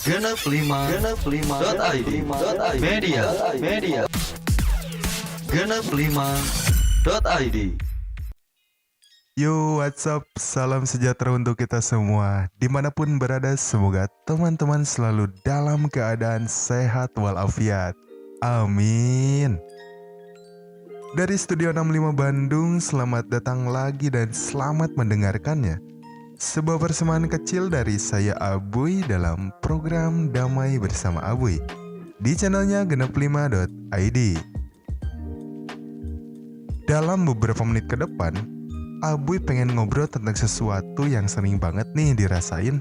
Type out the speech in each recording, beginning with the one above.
Genep5.id. Media Genep5.id. Yo, what's up? Salam sejahtera untuk kita semua. Dimanapun berada, semoga teman-teman selalu dalam keadaan sehat walafiat. Amin. Dari Studio 65 Bandung, selamat datang lagi dan selamat mendengarkannya. Sebuah persembahan kecil dari saya Abuy dalam program Damai Bersama Abuy di channelnya genep5.id. Dalam beberapa menit ke depan, Abuy pengen ngobrol tentang sesuatu yang sering banget nih dirasain.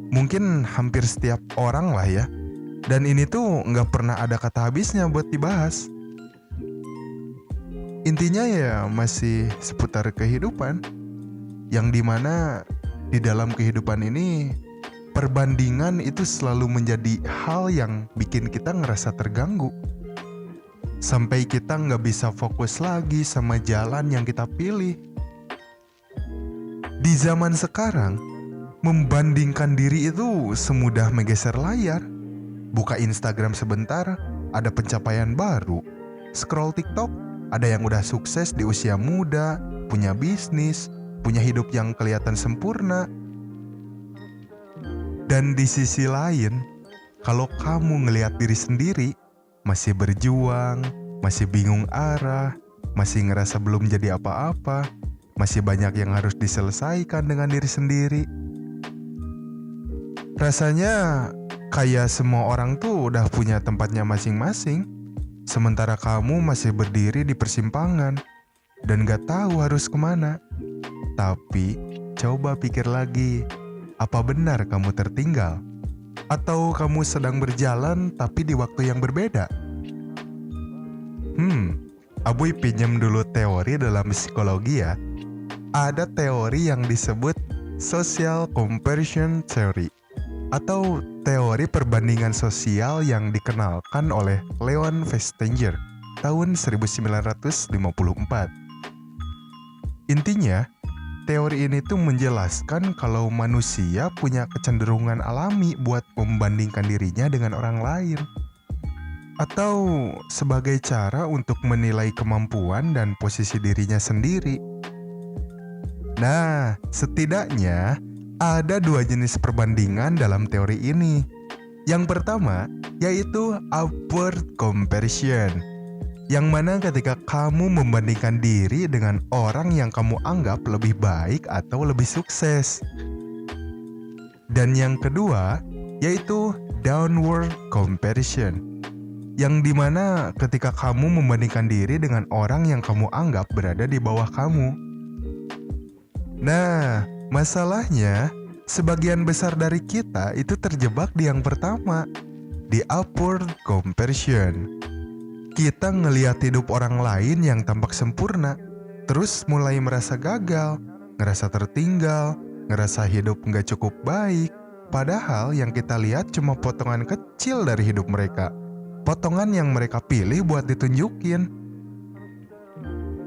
Mungkin hampir setiap orang lah ya. Dan ini tuh nggak pernah ada kata habisnya buat dibahas. Intinya ya masih seputar kehidupan. Yang dimana di dalam kehidupan ini perbandingan itu selalu menjadi hal yang bikin kita ngerasa terganggu. Sampai kita nggak bisa fokus lagi sama jalan yang kita pilih. Di zaman sekarang, membandingkan diri itu semudah menggeser layar. Buka Instagram sebentar, ada pencapaian baru. Scroll TikTok, ada yang udah sukses di usia muda, punya bisnis, punya hidup yang kelihatan sempurna. Dan di sisi lain, kalau kamu ngelihat diri sendiri, masih berjuang, masih bingung arah, masih ngerasa belum jadi apa-apa, masih banyak yang harus diselesaikan dengan diri sendiri. Rasanya kayak semua orang tuh udah punya tempatnya masing-masing, sementara kamu masih berdiri di persimpangan dan gak tahu harus kemana. Tapi coba pikir lagi, apa benar kamu tertinggal? Atau kamu sedang berjalan tapi di waktu yang berbeda? Abuy pinjam dulu teori dalam psikologi ya. Ada teori yang disebut social comparison theory atau teori perbandingan sosial yang dikenalkan oleh Leon Festinger tahun 1954. Intinya, teori ini tuh menjelaskan kalau manusia punya kecenderungan alami buat membandingkan dirinya dengan orang lain. Atau sebagai cara untuk menilai kemampuan dan posisi dirinya sendiri. Nah, setidaknya ada dua jenis perbandingan dalam teori ini. Yang pertama, yaitu upward comparison, yang mana ketika kamu membandingkan diri dengan orang yang kamu anggap lebih baik atau lebih sukses. Dan yang kedua, yaitu downward comparison, yang dimana ketika kamu membandingkan diri dengan orang yang kamu anggap berada di bawah kamu. Nah, masalahnya sebagian besar dari kita itu terjebak di yang pertama, di upward comparison. Kita ngelihat hidup orang lain yang tampak sempurna, terus mulai merasa gagal, ngerasa tertinggal, ngerasa hidup nggak cukup baik. Padahal yang kita lihat cuma potongan kecil dari hidup mereka, potongan yang mereka pilih buat ditunjukin.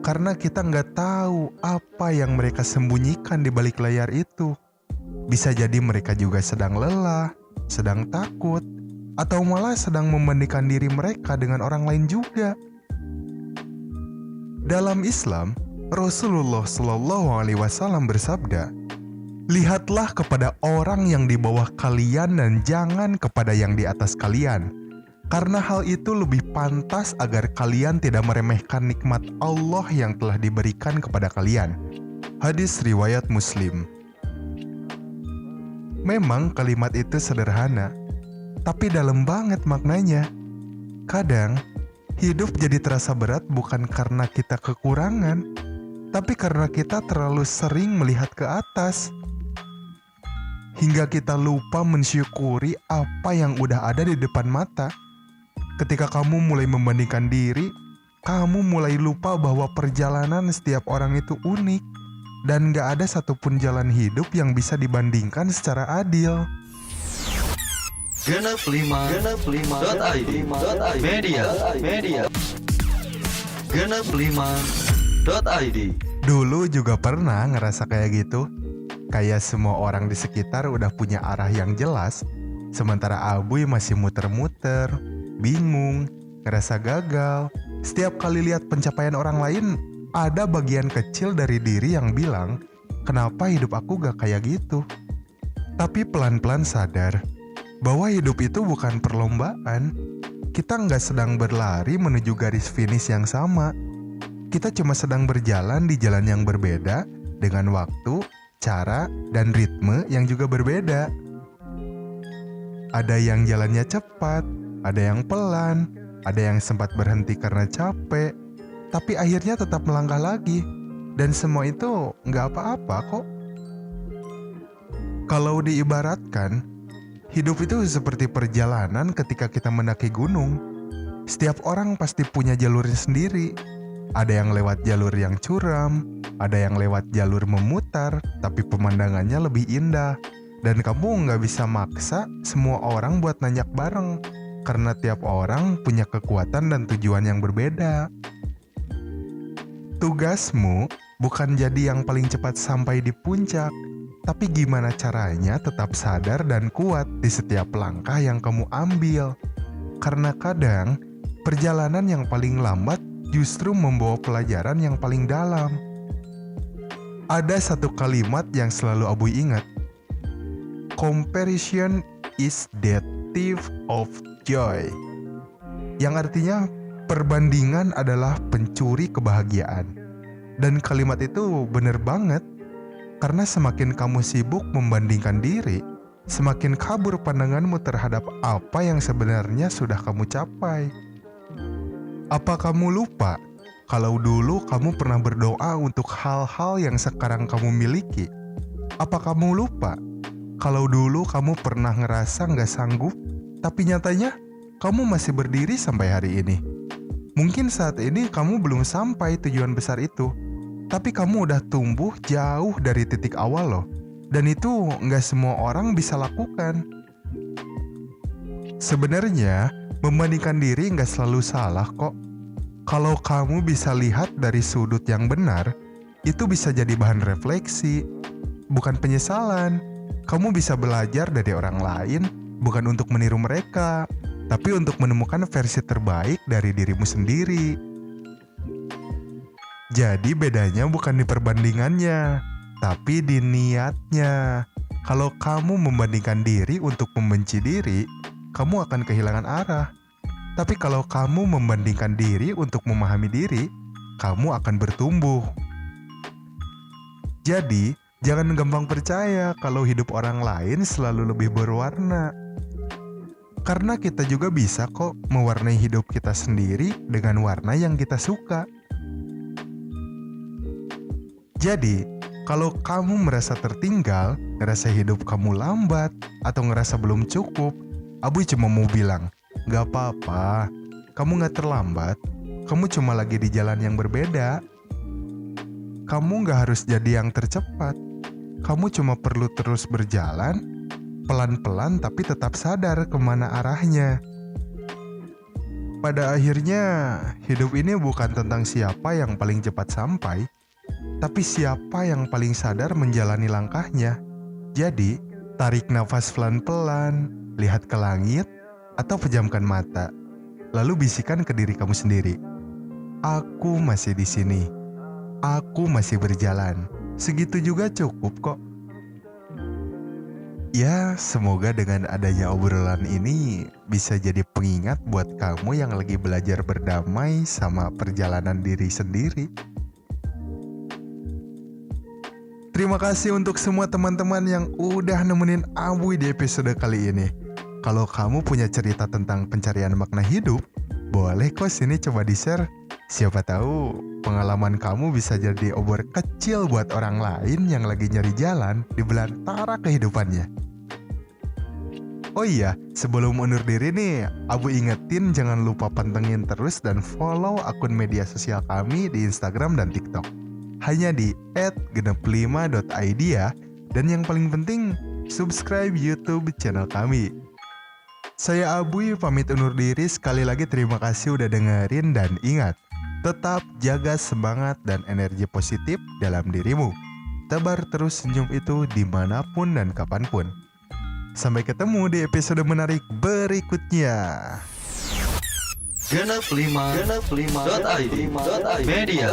Karena kita nggak tahu apa yang mereka sembunyikan di balik layar itu. Bisa jadi mereka juga sedang lelah, sedang takut, atau malah sedang membandingkan diri mereka dengan orang lain juga. Dalam Islam, Rasulullah SAW bersabda, "Lihatlah kepada orang yang di bawah kalian dan jangan kepada yang di atas kalian. Karena hal itu lebih pantas agar kalian tidak meremehkan nikmat Allah yang telah diberikan kepada kalian." Hadis riwayat Muslim. Memang kalimat itu sederhana, tapi dalam banget maknanya. Kadang, hidup jadi terasa berat bukan karena kita kekurangan, tapi karena kita terlalu sering melihat ke atas. Hingga kita lupa mensyukuri apa yang udah ada di depan mata. Ketika kamu mulai membandingkan diri, kamu mulai lupa bahwa perjalanan setiap orang itu unik. Dan gak ada satupun jalan hidup yang bisa dibandingkan secara adil. Genep5.id. Media Genep5.id. Dulu juga pernah ngerasa kayak gitu. Kayak semua orang di sekitar udah punya arah yang jelas, Sementara Abuy masih muter-muter, bingung, ngerasa gagal. Setiap kali lihat pencapaian orang lain, ada bagian kecil dari diri yang bilang, kenapa hidup aku gak kayak gitu? Tapi pelan-pelan sadar bahwa hidup itu bukan perlombaan. Kita nggak sedang berlari menuju garis finish yang sama. Kita cuma sedang berjalan di jalan yang berbeda dengan waktu, cara, dan ritme yang juga berbeda. Ada yang jalannya cepat, ada yang pelan, ada yang sempat berhenti karena capek, tapi akhirnya tetap melangkah lagi. Dan semua itu nggak apa-apa kok. Kalau diibaratkan, hidup itu seperti perjalanan ketika kita mendaki gunung. Setiap orang pasti punya jalurnya sendiri. Ada yang lewat jalur yang curam, ada yang lewat jalur memutar, tapi pemandangannya lebih indah. Dan kamu nggak bisa maksa semua orang buat nanjak bareng, karena tiap orang punya kekuatan dan tujuan yang berbeda. Tugasmu bukan jadi yang paling cepat sampai di puncak, tapi gimana caranya tetap sadar dan kuat di setiap langkah yang kamu ambil. Karena kadang, perjalanan yang paling lambat justru membawa pelajaran yang paling dalam. Ada satu kalimat yang selalu Abuy ingat. Comparison is the thief of joy. Yang artinya perbandingan adalah pencuri kebahagiaan. Dan kalimat itu bener banget. Karena semakin kamu sibuk membandingkan diri, semakin kabur pandanganmu terhadap apa yang sebenarnya sudah kamu capai. Apa kamu lupa kalau dulu kamu pernah berdoa untuk hal-hal yang sekarang kamu miliki? Apa kamu lupa kalau dulu kamu pernah ngerasa gak sanggup, tapi nyatanya kamu masih berdiri sampai hari ini? Mungkin saat ini kamu belum sampai tujuan besar itu, tapi kamu udah tumbuh jauh dari titik awal loh. Dan itu gak semua orang bisa lakukan. Sebenarnya, membandingkan diri gak selalu salah kok. Kalau kamu bisa lihat dari sudut yang benar, itu bisa jadi bahan refleksi, bukan penyesalan. Kamu bisa belajar dari orang lain, bukan untuk meniru mereka, tapi untuk menemukan versi terbaik dari dirimu sendiri. Jadi bedanya bukan di perbandingannya, tapi di niatnya. Kalau kamu membandingkan diri untuk membenci diri, kamu akan kehilangan arah. Tapi kalau kamu membandingkan diri untuk memahami diri, kamu akan bertumbuh. Jadi, jangan gampang percaya kalau hidup orang lain selalu lebih berwarna. Karena kita juga bisa kok mewarnai hidup kita sendiri dengan warna yang kita suka. Jadi, kalau kamu merasa tertinggal, ngerasa hidup kamu lambat, atau ngerasa belum cukup, Abuy cuma mau bilang, gak apa-apa, kamu gak terlambat, kamu cuma lagi di jalan yang berbeda. Kamu gak harus jadi yang tercepat, kamu cuma perlu terus berjalan, pelan-pelan tapi tetap sadar kemana arahnya. Pada akhirnya, hidup ini bukan tentang siapa yang paling cepat sampai, tapi siapa yang paling sadar menjalani langkahnya. Jadi, tarik nafas pelan-pelan, lihat ke langit, atau pejamkan mata. Lalu bisikan ke diri kamu sendiri, aku masih di sini. Aku masih berjalan. Segitu juga cukup kok. Ya, semoga dengan adanya obrolan ini bisa jadi pengingat buat kamu yang lagi belajar berdamai sama perjalanan diri sendiri. Terima kasih untuk semua teman-teman yang udah nemenin Abuy di episode kali ini. Kalau kamu punya cerita tentang pencarian makna hidup, boleh kok sini coba di-share. Siapa tahu pengalaman kamu bisa jadi obor kecil buat orang lain yang lagi nyari jalan di belantara kehidupannya. Oh iya, sebelum undur diri nih, Abuy ingetin jangan lupa pantengin terus dan follow akun media sosial kami di Instagram dan TikTok. Hanya di @genep5.id ya. Dan yang paling penting, subscribe YouTube channel kami. Saya Abuy pamit undur diri. Sekali lagi terima kasih udah dengerin dan ingat, tetap jaga semangat dan energi positif dalam dirimu. Tebar terus senyum itu dimanapun dan kapanpun. Sampai ketemu di episode menarik berikutnya. Genep 5.id media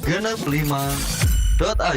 Genep 5.id